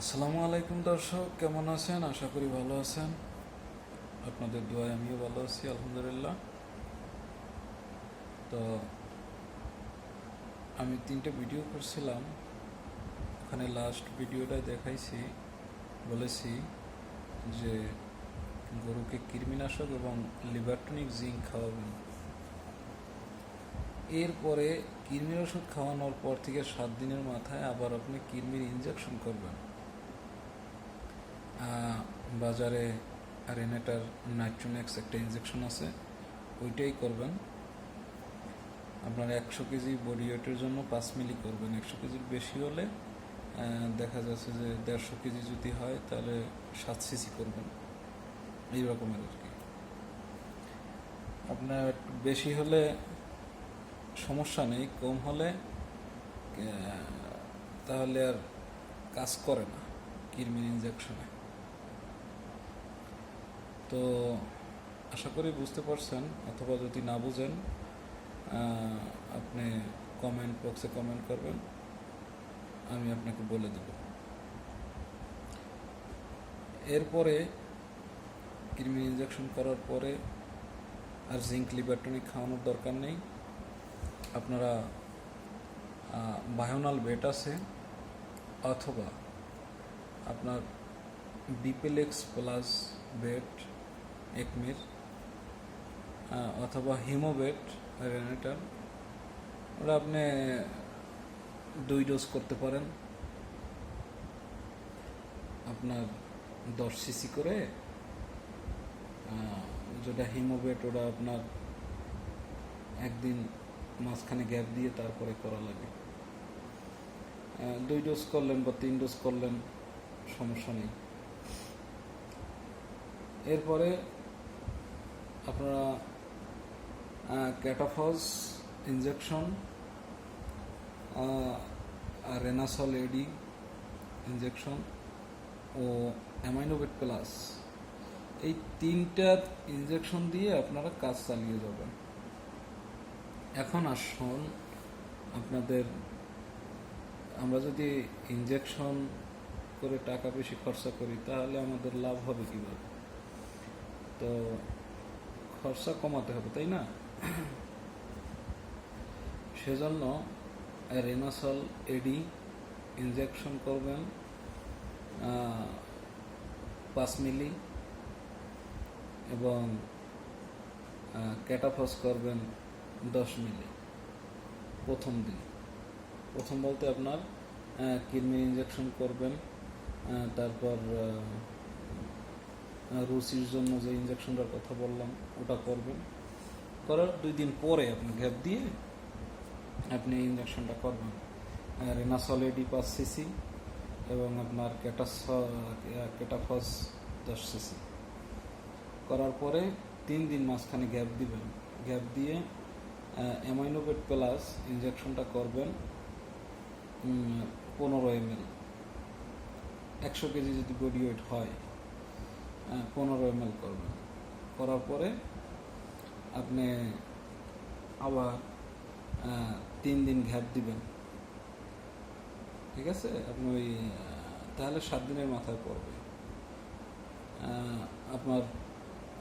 আসসালামু আলাইকুম দর্শক, কেমন আছেন? আশা করি ভালো আছেন। আপনাদের দোয়ায় আমিও ভালো আছি, আলহামদুলিল্লাহ। তো আমি 3টে ভিডিও করছিলাম, ওখানে লাস্ট ভিডিওটায় বলেছি যে গরুকে কৃমিনাশক এবং লিভারটনিক জিঙ্ক খাওয়াবেন। এরপরে কৃমির ওষুধ খাওয়ানোর পর থেকে 7 দিনের মাথায় আবার আপনি কৃমির ইনজেকশন করবেন। বাজারে রেনেটার নাইট্রোনেক্স একটা ইনজেকশন আছে, ওইটাই করবেন। আপনার 100 কেজি বডি ওয়েটের জন্য 5 মিলি করবেন। 100 কেজির বেশি হলে দেখা যাচ্ছে যে 150 কেজি যদি হয় তাহলে 7 সিসি করবেন, এই রকমের আর কি। আপনার বেশি হলে সমস্যা নেই, কম হলে তাহলে আর কাজ করে না কৃমির ইনজেকশনে। তো আশা করি বুঝতে পারছেন, অথবা যদি না বুঝেন আপনি কমেন্ট বক্সে কমেন্ট করবেন, আমি আপনাকে বলে দেব। এরপরে কৃমি ইনজেকশন করার পরে আর জিঙ্ক লিভারটনিক খাওয়ানোর দরকার নেই। আপনারা বায়োনাল বেট আছে, অথবা আপনার বিপেলেক্স প্লাস বেট একমির, অথবা হিমোবেট রেনেটার, ওরা আপনি 2 ডোজ করতে পারেন। আপনার 10 সিসি করে, যেটা হিমোবেট ওটা আপনার একদিন মাঝখানে গ্যাপ দিয়ে তারপরে করা লাগে। 2 ডোজ করলেন বা 3 ডোজ করলেন, সমস্যা নেই। এরপরে আপনারা ক্যাটাফস ইনজেকশন, রেনাসল এডি ইনজেকশন ও অ্যামাইনোবেট প্লাস, এই 3টা ইনজেকশন দিয়ে আপনারা কাজ চালিয়ে যাবেন। এখন আসুন, আমরা যদি ইনজেকশন করে টাকা বেশি খরচা করি তাহলে আমাদের লাভ হবে কীভাবে? তো খরচা কমাতে হবে, তাই না? সেজন্য রেনাসল এডি ইনজেকশন করবেন 5 মিলি, এবং ক্যাটাফস করবেন 10 মিলি প্রথম দিন। প্রথম বলতে আপনার কৃমি ইনজেকশন করবেন, তারপর রুচির জন্য যে ইনজেকশনটার কথা বললাম ওটা করবেন। করার 2 দিন পরে আপনি গ্যাপ দিয়ে আপনি ইনজেকশনটা করবেন। রেনাসল এডি 5 সিসি এবং আপনার ক্যাটাফস 10 সিসি করার পরে 3 দিন মাঝখানে গ্যাপ দিবেন। গ্যাপ দিয়ে অ্যামাইনোবেট প্লাস ইনজেকশনটা করবেন 15 ml। 100 কেজি যদি বডি ওয়েট হয় 15 ml করবেন। করার পরে আপনি আবার 3 দিন গ্যাপ দিবেন, ঠিক আছে? আপনি তাহলে 7 দিনের মাথায় পড়বে।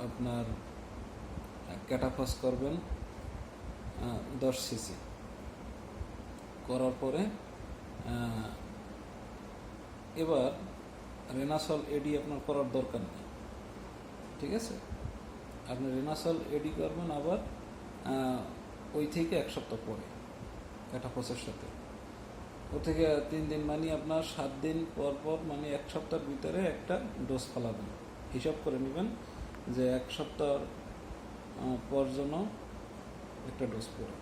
আপনার ক্যাটাফস করবেন 10 সিসি করার পরে এবার রেনাসল এডি আপনার করার দরকার নেই, ঠিক আছে? আপনি রেনাসল এডি করবেন আবার ওই থেকে 1 সপ্তাহ পরে ক্যাটাফসের সাথে। ও থেকে 3 দিন মানে আপনার 7 দিন পর পর, মানে 1 সপ্তাহের ভিতরে একটা ডোজ ফেলাবেন। হিসাব করে নেবেন যে 1 সপ্তাহ পর জন্য একটা ডোজ পড়ে।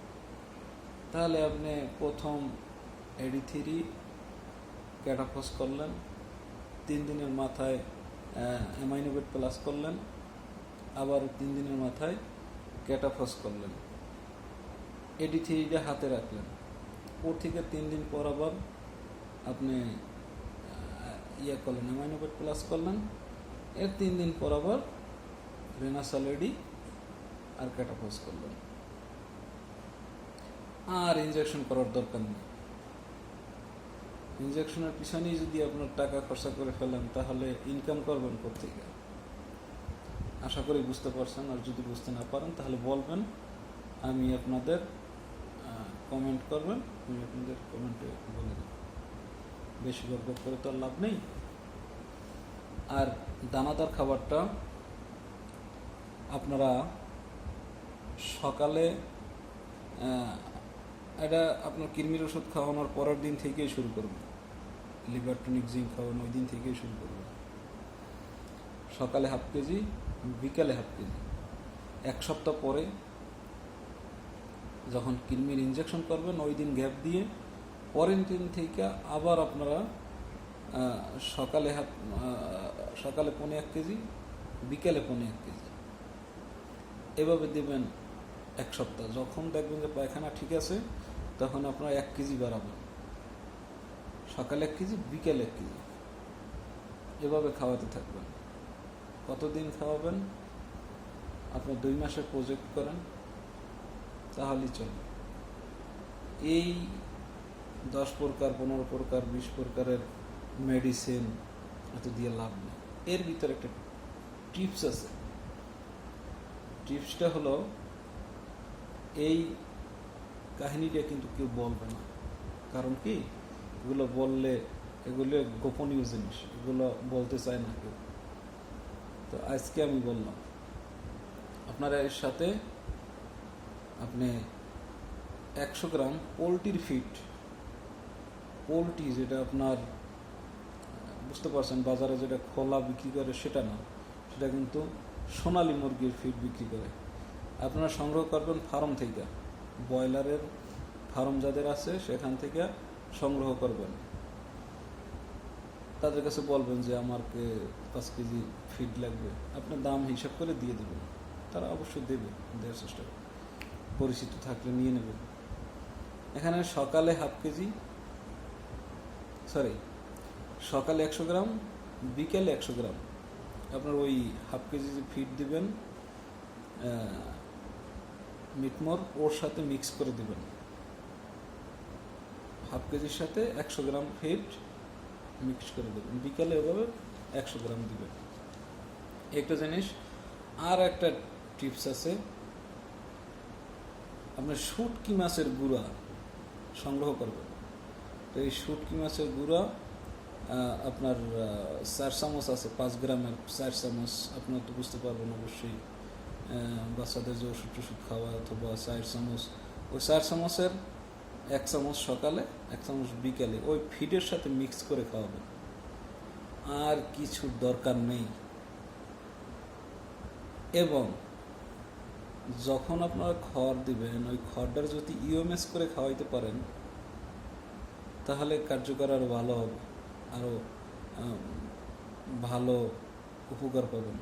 তাহলে আপনি প্রথম এডি3 ক্যাটাফস করলেন, 3 দিনের মাথায় অ্যামাইনোবেট প্লাস করলেন, আবার 3 দিনের মাথায় ক্যাটাফস করলেন, এডি3টা হাতে রাখলেন। ওর থেকে 3 দিন পর আবার আপনি করলেন, অ্যামাইনোবেট প্লাস করলেন। এর 3 দিন পর আবার রেনাসল এডি আর ক্যাটাফস করলেন। আর ইনজেকশন করার দরকার নেই। ইনজেকশনের পিছনেই যদি আপনার টাকা খরচা করে ফেলেন তাহলে ইনকাম করবেন কোত্থেকে? আশা করি বুঝতে পারছেন। আর যদি বুঝতে না পারেন তাহলে বলবেন, আমি আপনাদের কমেন্ট করবেন, আমি আপনাদের কমেন্টে বলে দেব। বেশি গল্প করে তো আর লাভ নেই। আর দানাদার খাবারটা আপনারা সকালে এটা আপনার কৃমির ওষুধ খাওয়ানোর পরের দিন থেকেই শুরু করবেন। লিভার টনিক জিঙ্ক খাওয়ানো ওই দিন থেকেই শুরু করবেন। সকালে 1/2 কেজি, বিকালে 1/2 কেজি। 1 সপ্তাহ পরে যখন কৃমির ইনজেকশন করবেন ওই দিন গ্যাপ দিয়ে পরের দিন থেকে আবার আপনারা সকালে 1/4 কেজি, বিকালে 1/4 কেজি এভাবে দেবেন 1 সপ্তাহ। যখন দেখবেন যে পায়খানা ঠিক আছে তখন আপনারা 1 কেজি বাড়াবেন। সকালে 1 কেজি, বিকালে 1 কেজি এভাবে খাওয়াতে থাকবেন। কতদিন খাওয়াবেন? আপনি 2 মাসের প্রজেক্ট করেন তাহলেই চলবে। এই 10 প্রকার, 15 প্রকার, 20 প্রকারের মেডিসিন এত দিয়ে লাভ নেই। এর ভিতরে একটা টিপস আছে। টিপসটা হলো, এই কাহিনীটা কিন্তু কেউ বলবে না। কারণ কি? এগুলো বললে এগুলো গোপনীয় জিনিস, এগুলো বলতে চায় না কেউ। তো আজকে আমি বললাম, আপনারা এর সাথে আপনি 100 গ্রাম পোলট্রির ফিট, পোলট্রি যেটা আপনার বুঝতে পারছেন বাজারে যেটা খোলা বিক্রি করে সেটা না, সেটা কিন্তু সোনালী মুরগির ফিট বিক্রি করে। আপনারা সংগ্রহ করবেন ফার্ম থেকে, ব্রয়লারের ফার্ম যাদের আছে সেখান থেকে সংগ্রহ করবেন। তাদের কাছে বলবেন যে আমাকে 5 কেজি ফিড লাগবে, আপনার দাম হিসাব করে দিয়ে দেবেন। তারা অবশ্যই দেবে, দেওয়ার চেষ্টা করবে, পরিচিত থাকলে নিয়ে নেবেন। এখানে সকালে 1/2 কেজি, সকালে 100 গ্রাম, বিকেলে 100 গ্রাম আপনার ওই 1/2 কেজি যে ফিড দিবেন মিটমোর, ওর সাথে মিক্স করে দিবেন। 1/2 কেজির সাথে 100 গ্রাম ফিড মিক্স করে দেবেন। বিকালে এভাবে 100 গ্রাম দিবেন। একটা জিনিস, আর একটা টিপস আছে, আপনার শুটকি মাছের গুঁড়া সংগ্রহ করবেন। তো এই শুটকি মাছের গুঁড়া আপনার 4 চামচ আছে, 5 গ্রামের 4 চামচ। আপনার তো বুঝতে পারবেন অবশ্যই, বাচ্চাদের যে ওষুধ টষুধ খাওয়া, অথবা 4 চামচ। ওই 4 চামচের 1 চামচ সকালে, 1 চামচ বিকালে ওই ফিডের সাথে মিক্স করে খাওয়াবেন। আর কিছুর দরকার নেই। এবং যখন আপনারা খড় দিবেন, ওই খড়টার যদি ইউএমএস করে খাওয়াইতে পারেন তাহলে কার্যকর আরও ভালো হবে, আরও ভালো উপকার পাবেন,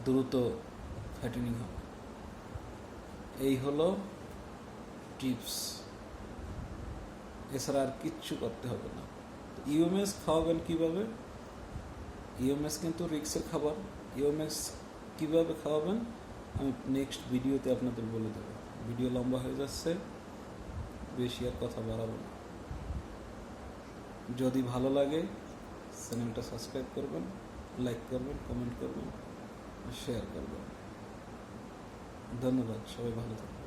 দ্রুত ফ্যাটেনিং হবে। এই হলো টিপস, এছাড়া আর কিচ্ছু করতে হবে না। ইউএমএস খাওয়াবেন কিভাবে? ইউএমএস কিন্তু রিক্সের খাবার। ইউএমএস কিভাবে খাওয়াবেন আমি নেক্সট ভিডিওতে আপনাদের বলে দেবো। ভিডিও লম্বা হয়ে যাচ্ছে, বেশি আর কথা বাড়াবো না। যদি ভালো লাগে চ্যানেলটা সাবস্ক্রাইব করবেন, লাইক করবেন, কমেন্ট করবেন, শেয়ার করবেন। ধন্যবাদ, সবাই ভালো থাকবেন।